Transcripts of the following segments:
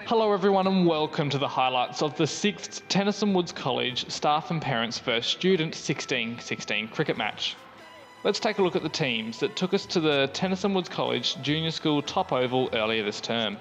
Hello everyone and welcome to the highlights of the 6th Tenison Woods College Staff and Parents vs Student 16-16 cricket match. Let's take a look at the teams that took us to the Tenison Woods College Junior School Top Oval earlier this term.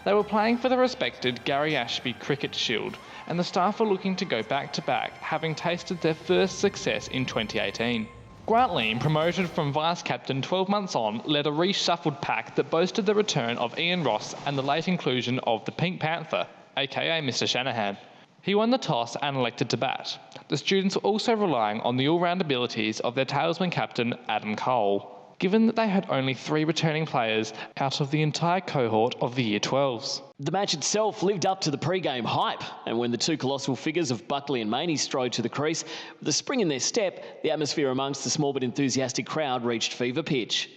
They were playing for the respected Gary Ashby Cricket Shield, and the staff are looking to go back-to-back, having tasted their first success in 2018. Grant Lean, promoted from vice-captain 12 months on, led a reshuffled pack that boasted the return of Ian Ross and the late inclusion of the Pink Panther, aka Mr Shanahan. He won the toss and elected to bat. The students were also relying on the all-round abilities of their tailsman captain Adam Cole, given that they had only 3 returning players out of the entire cohort of the Year 12s. The match itself lived up to the pre-game hype, and when the two colossal figures of Buckley and Maney strode to the crease, with a spring in their step, the atmosphere amongst the small but enthusiastic crowd reached fever pitch.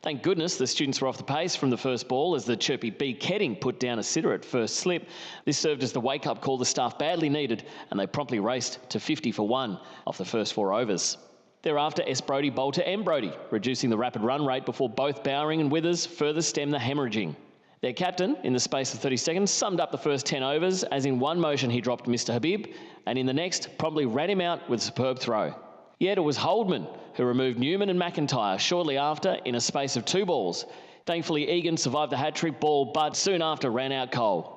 Thank goodness the students were off the pace from the first ball as the chirpy B. Ketting put down a sitter at first slip. This served as the wake-up call the staff badly needed, and they promptly raced to 50 for 1 off the first 4 overs. Thereafter, S. Brodie bowled to M. Brodie, reducing the rapid run rate before both Bowering and Withers further stemmed the hemorrhaging. Their captain, in the space of 30 seconds, summed up the first 10 overs as in one motion he dropped Mr Habib, and in the next promptly ran him out with a superb throw. Yet it was Holdman who removed Newman and McIntyre shortly after in a space of 2 balls. Thankfully, Egan survived the hat-trick ball, but soon after ran out Cole.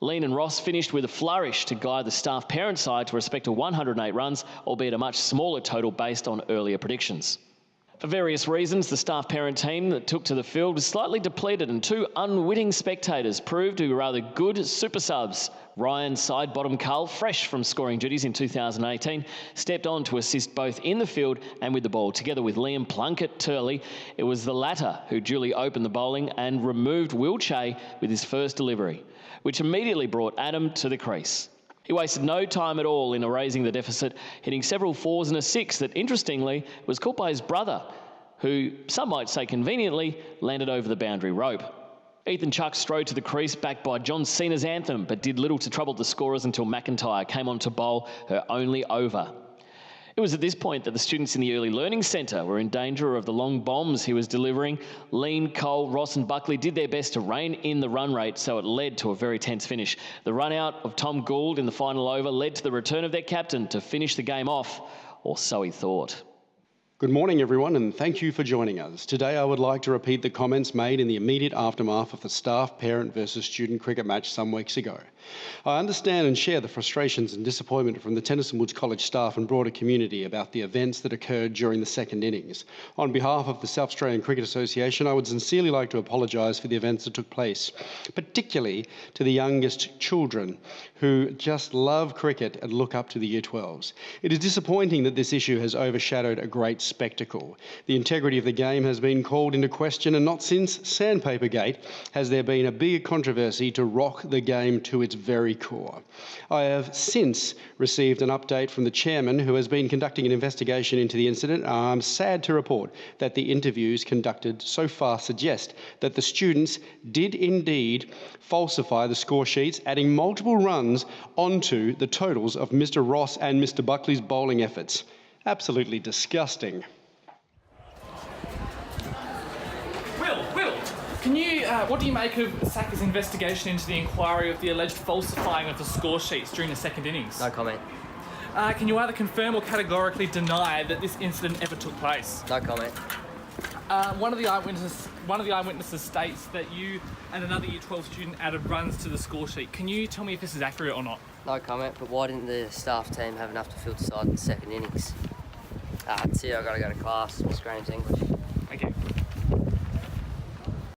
Lean and Ross finished with a flourish to guide the staff parent side to a respectable 108 runs, albeit a much smaller total based on earlier predictions. For various reasons, the staff parent team that took to the field was slightly depleted, and 2 unwitting spectators proved to be rather good super subs. Ryan Sidebottom Carl, fresh from scoring duties in 2018, stepped on to assist both in the field and with the ball. Together with Liam Plunkett Turley, it was the latter who duly opened the bowling and removed Will Che with his first delivery, which immediately brought Adam to the crease. He wasted no time at all in erasing the deficit, hitting several 4s and a 6 that, interestingly, was caught by his brother, who, some might say conveniently, landed over the boundary rope. Ethan Chuck strode to the crease backed by John Cena's anthem, but did little to trouble the scorers until McIntyre came on to bowl her only over. It was at this point that the students in the Early Learning Centre were in danger of the long bombs he was delivering. Lean, Cole, Ross and Buckley did their best to rein in the run rate, so it led to a very tense finish. The run out of Tom Gould in the final over led to the return of their captain to finish the game off, or so he thought. Good morning everyone, and thank you for joining us. Today I would like to repeat the comments made in the immediate aftermath of the staff parent versus student cricket match some weeks ago. I understand and share the frustrations and disappointment from the Tenison Woods College staff and broader community about the events that occurred during the second innings. On behalf of the South Australian Cricket Association, I would sincerely like to apologise for the events that took place, particularly to the youngest children who just love cricket and look up to the Year 12s. It is disappointing that this issue has overshadowed a great spectacle. The integrity of the game has been called into question, and not since Sandpapergate has there been a bigger controversy to rock the game to its very core. I have since received an update from the chairman, who has been conducting an investigation into the incident. I'm sad to report that the interviews conducted so far suggest that the students did indeed falsify the score sheets, adding multiple runs onto the totals of Mr Ross and Mr Buckley's bowling efforts. Absolutely disgusting. Will, can you, what do you make of Sacker's investigation into the inquiry of the alleged falsifying of the score sheets during the second innings? No comment. Can you either confirm or categorically deny that this incident ever took place? No comment. One of the eyewitnesses states that you and another Year 12 student added runs to the score sheet. Can you tell me if this is accurate or not? No comment, but why didn't the staff team have enough to field the side in the second innings? That's it, I've got to go to class, Miss Graham's English. Thank you.